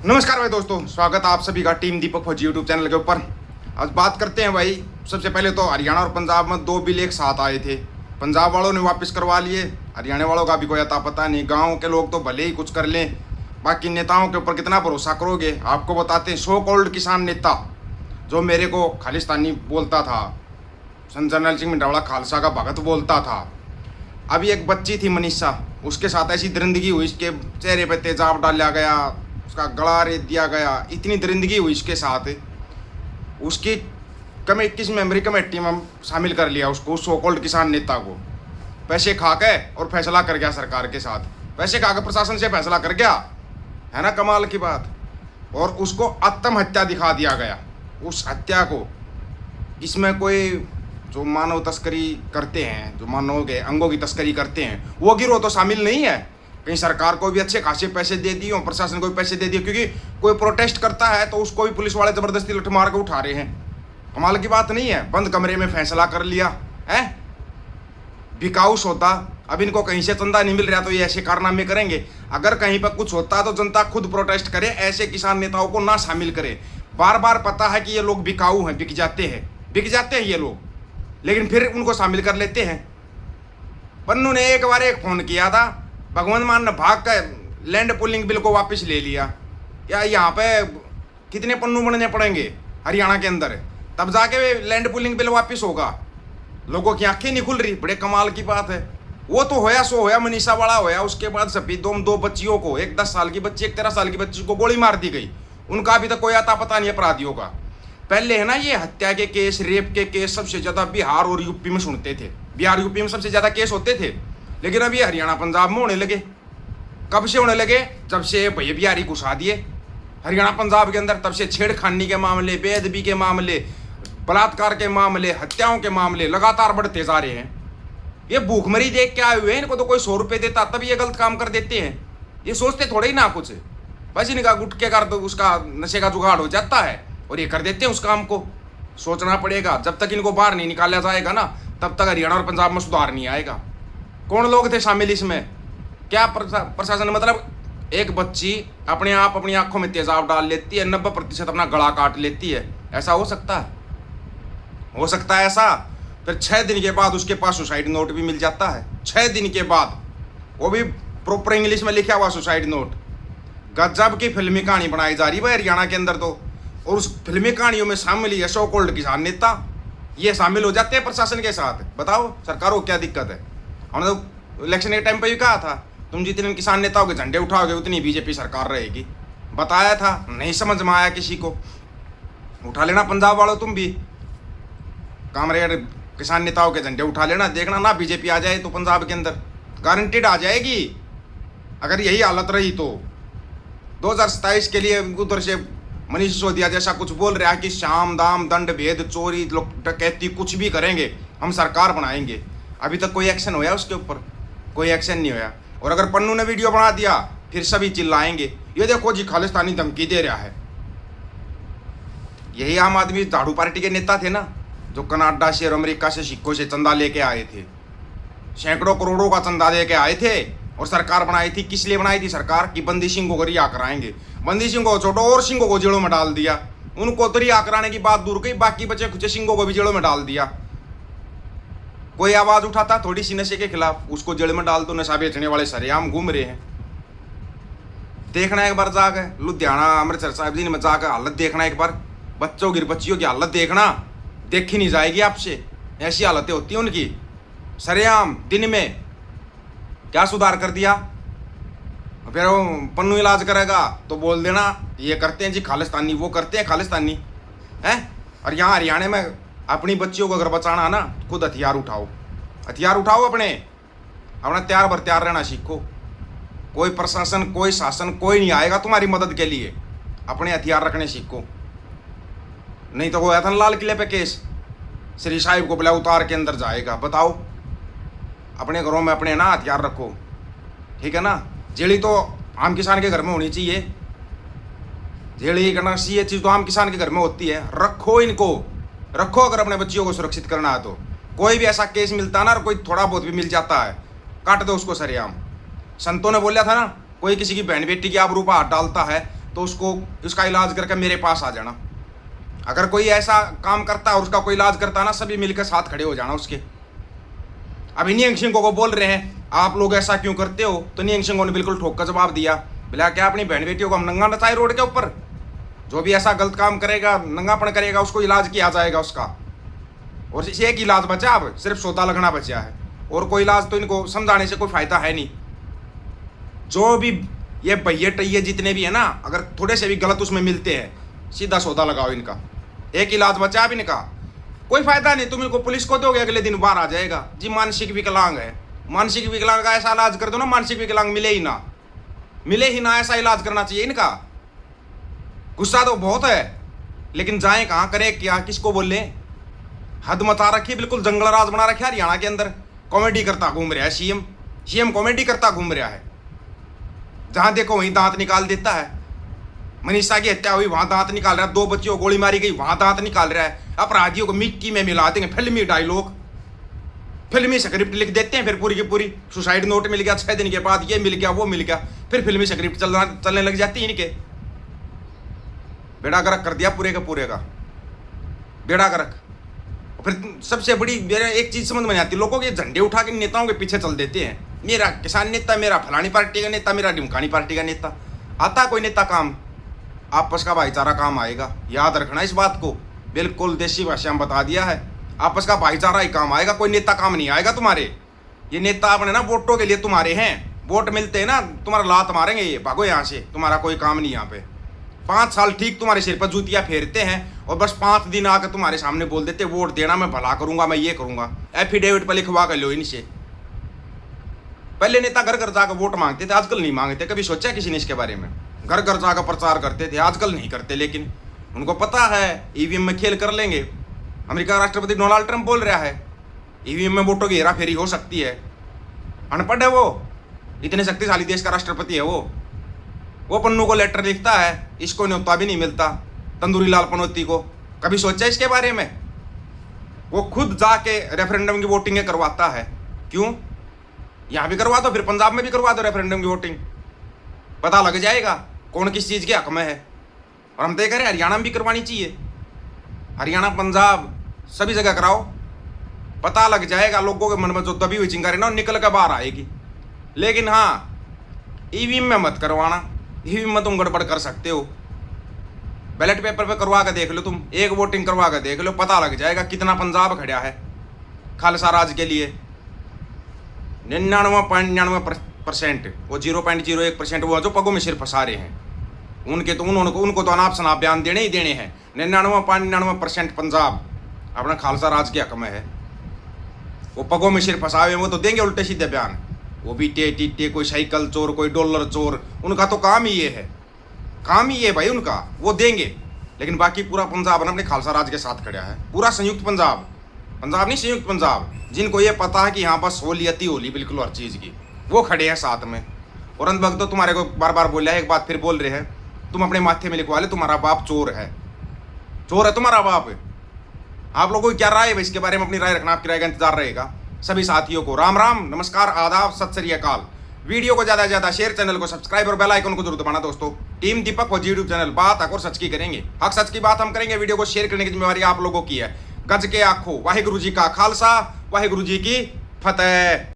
नमस्कार भाई दोस्तों, स्वागत है आप सभी का टीम दीपक फौजी यूट्यूब चैनल के ऊपर। आज बात करते हैं भाई। सबसे पहले तो हरियाणा और पंजाब में दो बिल एक साथ आए थे। पंजाब वालों ने वापस करवा लिए, हरियाणा वालों का भी कोई अता पता नहीं। गाँव के लोग तो भले ही कुछ कर लें, बाकी नेताओं के ऊपर कितना भरोसा करोगे। आपको बताते हैं, सो कॉल्ड किसान नेता जो मेरे को खालिस्तानी बोलता था, संत जनरल सिंह मिंडावड़ा खालसा का भगत बोलता था। अभी एक बच्ची थी मनीषा, उसके साथ ऐसी दरिंदगी हुई, इसके चेहरे पे तेजाब डाला गया, उसका गला रेत दिया गया, इतनी दरिंदगी हुई इसके साथ। उसकी किस मेमोरी कमेटी में शामिल कर लिया उसको, सो कॉल्ड किसान नेता को। पैसे खा के और फैसला कर गया सरकार के साथ, पैसे खा के प्रशासन से फैसला कर गया, है ना कमाल की बात। और उसको आत्महत्या दिखा दिया गया। उस हत्या को, इसमें कोई जो मानव तस्करी करते हैं, जो मानव के अंगों की तस्करी करते हैं, वो गिरोह तो शामिल नहीं है। कहीं सरकार को भी अच्छे खासे पैसे दे दिए, प्रशासन को भी पैसे दे दिए, क्योंकि कोई प्रोटेस्ट करता है तो उसको भी पुलिस वाले ज़बरदस्ती लठ मार के उठा रहे हैं। कमाल की बात नहीं है। बंद कमरे में फैसला कर लिया है, बिकाऊ सौदा। अब इनको कहीं से चंदा नहीं मिल रहा तो ये ऐसे कारनामे करेंगे। अगर कहीं पर कुछ होता है तो जनता खुद प्रोटेस्ट करे, ऐसे किसान नेताओं को ना शामिल करे। बार बार पता है कि ये लोग बिकाऊ हैं, बिक जाते हैं ये लोग, लेकिन फिर उनको शामिल कर लेते हैं। पन्नू ने एक बार एक फ़ोन किया था, भगवंत मान ने भाग कर लैंड पुलिंग बिल को वापस ले लिया। क्या यहाँ पे कितने पन्नू बनने पड़ेंगे हरियाणा के अंदर, तब जाके लैंड पुलिंग बिल वापस होगा। लोगों की आंखें नहीं खुल रही। बड़े कमाल की बात है। वो तो होया सो होया, मनीषा वाला होया। उसके बाद सभी दो बच्चियों को, एक 10 साल की बच्ची, एक 13 साल की बच्ची को गोली मार दी गई। उनका अभी तक कोई आता पता नहीं अपराधियों का। पहले है ना, ये हत्या के केस, रेप के केस सबसे ज़्यादा बिहार और यूपी में सुनते थे। बिहार यूपी में सबसे ज़्यादा केस होते थे, लेकिन अब ये हरियाणा पंजाब में होने लगे। कब से होने लगे? जब से भैया बिहारी घुसा दिए हरियाणा पंजाब के अंदर, तब से छेड़खानी के मामले, बेअदबी के मामले, बलात्कार के मामले, हत्याओं के मामले लगातार बढ़ते जा रहे हैं। ये भूखमरी देख के आए हुए हैं। इनको तो कोई 100 रुपये देता तब ये गलत काम कर देते हैं। ये सोचते थोड़े ही ना कुछ, बस इनका गुटके का तो उसका नशे का जुगाड़ हो जाता है और ये कर देते हैं उस काम को। सोचना पड़ेगा, जब तक इनको बाहर नहीं निकाला जाएगा ना, तब तक हरियाणा और पंजाब में सुधार नहीं आएगा। कौन लोग थे शामिल इसमें? क्या प्रशासन? मतलब एक बच्ची अपने आप अपनी आंखों में तेजाब डाल लेती है, 90% अपना गला काट लेती है। ऐसा हो सकता है? हो सकता है ऐसा? फिर 6 दिन के बाद उसके पास सुसाइड नोट भी मिल जाता है। 6 दिन के बाद, वो भी प्रॉपर इंग्लिश में लिखा हुआ सुसाइड नोट। गजब की फिल्मी कहानी बनाई जा रही है हरियाणा के अंदर तो। और उस फिल्मी कहानियों में शामिल ये सो कॉल्ड किसान नेता, ये शामिल हो जाते हैं प्रशासन के साथ। बताओ सरकार को क्या दिक्कत है? हमने तो इलेक्शन के टाइम पे भी कहा था, तुम जितने किसान नेताओं के झंडे उठाओगे उतनी बीजेपी सरकार रहेगी। बताया था, नहीं समझ में आया किसी को। उठा लेना पंजाब वालों, तुम भी कामरेड किसान नेताओं के झंडे उठा लेना, देखना ना बीजेपी आ जाए तो पंजाब के अंदर गारंटीड आ जाएगी। अगर यही हालत रही तो 2027 के लिए उधर से मनीष सिसोदिया जैसा कुछ बोल रहा है कि शाम दाम दंड भेद चोरी डकैती कुछ भी करेंगे, हम सरकार बनाएंगे। अभी तक कोई एक्शन होया उसके ऊपर? कोई एक्शन नहीं होया। और अगर पन्नू ने वीडियो बना दिया फिर सभी चिल्लाएंगे, ये देखो जी खालिस्तानी धमकी दे रहा है। यही आम आदमी झाड़ू पार्टी के नेता थे ना, जो कनाडा से और अमेरिका से सिक्कों से चंदा लेके आए थे, सैकड़ों करोड़ों का चंदा लेके आए थे और सरकार बनाई थी। किस लिए बनाई थी सरकार? कि बंदी सिंहों को रिहा कराएंगे। बंदी सिंहों को छोड़ो और सिंहों को जेलों में डाल दिया। उनको तो रिहा कराने की बात दूर गई, बाकी बचे कुछ सिंहों को भी जेलों में डाल दिया। कोई आवाज उठाता थोड़ी सी नशे के खिलाफ, उसको जेल में डाल दो। नशा बेचने वाले सरेआम घूम रहे हैं। देखना एक बार जाकर लुधियाना, अमृतसर साहिब जी में जाकर हालत देखना एक बार। बच्चों की बच्चियों की हालत देखना, देखी नहीं जाएगी आपसे। ऐसी हालतें होती हैं उनकी सरेआम दिन में। क्या सुधार कर दिया? फिर वो पन्नू इलाज करेगा तो बोल देना ये करते हैं जी खालिस्तानी, वो करते हैं खालिस्तानी है। और यहाँ हरियाणा में अपनी बच्चियों को अगर बचाना ना, खुद हथियार उठाओ, हथियार उठाओ अपने तैयार बर तैयार रहना सीखो। कोई प्रशासन, कोई शासन, कोई नहीं आएगा तुम्हारी मदद के लिए। अपने हथियार रखने सीखो, नहीं तो वो ऐथन लाल किले पे केस श्री साहिब को बुला उतार के अंदर जाएगा। बताओ, अपने घरों में अपने ना हथियार रखो, ठीक है ना। जेड़ी तो आम किसान के घर में होनी चाहिए, जेड़ी करना चाहिए चीज़ तो आम किसान के घर में होती है। रखो इनको, रखो अगर अपने बच्चियों को सुरक्षित करना है तो। कोई भी ऐसा केस मिलता ना, और कोई थोड़ा बहुत भी मिल जाता है, काट दो उसको सरेआम। संतों ने बोला था ना, कोई किसी की बहन बेटी की आबरू पर हाथ डालता है तो उसको उसका इलाज करके मेरे पास आ जाना। अगर कोई ऐसा काम करता है और उसका कोई इलाज करता है ना, सभी मिलकर साथ खड़े हो जाना उसके। अभी नियंग सिंह को बोल रहे हैं आप लोग ऐसा क्यों करते हो, तो नियंग सिंह ने बिल्कुल ठोक कर जवाब दिया, बोला क्या अपनी बहन बेटियों को हम नंगा नचाए रोड के ऊपर? जो भी ऐसा गलत काम करेगा, नंगापन करेगा, उसको इलाज किया जाएगा उसका। और एक इलाज बचा, अब सिर्फ सौदा लगना बचा है, और कोई इलाज तो इनको समझाने से कोई फायदा है नहीं। जो भी ये भैये टैये जितने भी है ना, अगर थोड़े से भी गलत उसमें मिलते हैं, सीधा सौदा लगाओ इनका। एक इलाज बचा अब इनका, कोई फायदा नहीं। तुम इनको पुलिस को दोगे, अगले दिन बाहर आ जाएगा जी मानसिक विकलांग है। मानसिक विकलांग का ऐसा इलाज कर दो ना, मानसिक विकलांग मिले ही ना, ऐसा इलाज करना चाहिए इनका। गुस्सा तो बहुत है, लेकिन जाए कहाँ, करें क्या, किसको बोले? हद मचा रखी, बिल्कुल जंगल राज बना रखा है हरियाणा के अंदर। कॉमेडी करता घूम रहा है सीएम कॉमेडी करता घूम रहा है। जहां देखो वहीं दांत निकाल देता है। मनीषा की हत्या हुई, वहां दांत निकाल रहा है। 2 बच्चियों को गोली मारी गई, वहां दांत निकाल रहा है। अपराधियों को मिट्टी में मिला देंगे, फिल्मी डायलॉग, फिल्मी स्क्रिप्ट लिख देते हैं। फिर पूरी की पूरी सुसाइड नोट मिल गया, 6 दिन के बाद ये मिल गया, वो मिल गया, फिर फिल्मी स्क्रिप्ट चलने लग जाती है इनके। बेड़ा गर्क कर दिया पूरे का बेड़ा गर्क। फिर सबसे बड़ी मेरा एक चीज समझ में आती है, लोगों के झंडे उठा के नेताओं के पीछे चल देते हैं। मेरा किसान नेता, मेरा फलानी पार्टी का नेता, मेरा ढिमकानी पार्टी का नेता। आता कोई नेता काम, आपस का भाईचारा काम आएगा, याद रखना इस बात को। बिल्कुल देसी भाषा में बता दिया है, आपस का भाईचारा ही काम आएगा, कोई नेता काम नहीं आएगा तुम्हारे। ये नेता अपने ना वोटों के लिए तुम्हारे हैं, वोट मिलते हैं ना, तुम्हारा लात मारेंगे, ये भागो यहाँ से, तुम्हारा कोई काम नहीं यहाँ पे। 5 साल ठीक तुम्हारे सिर पर जूतियाँ फेरते हैं, और बस 5 दिन आकर तुम्हारे सामने बोल देते वोट देना, मैं भला करूंगा, मैं ये करूंगा। एफिडेविट पर लिखवा कर लो इनसे। पहले नेता घर घर जाकर वोट मांगते थे, आजकल नहीं मांगते। कभी सोचा किसी ने इसके बारे में? घर घर जाकर प्रचार करते थे, आजकल नहीं करते। लेकिन उनको पता है ईवीएम में खेल कर लेंगे। अमेरिका राष्ट्रपति डोनाल्ड ट्रंप बोल रहा है ईवीएम में वोटों की हेराफेरी हो सकती है। अनपढ़ है वो, इतने शक्तिशाली देश का राष्ट्रपति है वो पन्नू को लेटर लिखता है, इसको न्योता भी नहीं मिलता, तंदूरी लाल पनोती को। कभी सोचा इसके बारे में? वो खुद जाके रेफरेंडम की वोटिंग करवाता है। क्यों? यहां भी करवा दो, फिर पंजाब में भी करवा दो रेफरेंडम की वोटिंग, पता लग जाएगा कौन किस चीज के हक में है। और हम देख रहे हैं हरियाणा में भी करवानी चाहिए, हरियाणा पंजाब सभी जगह कराओ, पता लग जाएगा। लोगों के मन में जो दबी हुई चिंगारी ना निकल कर बाहर आएगी। लेकिन हाँ, ईवीएम में मत करवाना, ईवीएम में तुम गड़बड़ कर सकते हो। बैलेट पेपर पे करवा कर देख लो, तुम एक वोटिंग करवा कर देख लो, पता लग जाएगा कितना पंजाब खड़ा है खालसा राज के लिए। 99.99%, वो 0.01% वो जो पगों में सिर फंसा रहे हैं, उनको तो अनाप शनाप बयान देने ही देने हैं। 99.99% पंजाब अपना खालसा राज के हक में है। वो पगों में सिर फंसावे, वो तो देंगे उल्टे सीधे बयान। वो भी टे कोई साइकिल चोर, कोई डॉलर चोर, उनका तो काम ही ये है, काम ही ये भाई उनका, वो देंगे। लेकिन बाकी पूरा पंजाब अपने खालसा राज के साथ खड़ा है, पूरा संयुक्त पंजाब नहीं संयुक्त पंजाब, जिनको ये पता है कि यहाँ पर सहूलियत ही होली बिल्कुल हर चीज़ की, वो खड़े हैं साथ में। और अंत तो तुम्हारे को बार बार बोल रहा है, एक बात फिर बोल रहे हैं, तुम अपने माथे में लिखवा ले तुम्हारा बाप चोर है तुम्हारा बाप। आप लोगों की क्या राय है इसके बारे में? अपनी राय रखना, आपकी राय का इंतजार रहेगा। सभी साथियों को राम राम, नमस्कार, आदाब, सत श्री अकाल। वीडियो को ज्यादा से ज्यादा शेयर, चैनल को सब्सक्राइब और बेल आइकन को जरूर दबाना दोस्तों। टीम दीपक फौजी यूट्यूब चैनल, बात हक और सच की करेंगे, हक सच की बात हम करेंगे। वीडियो को शेयर करने की जिम्मेवारी आप लोगों की है। गज के आखो, वाहिगुरु जी का खालसा, वाहिगुरु जी की फतेह।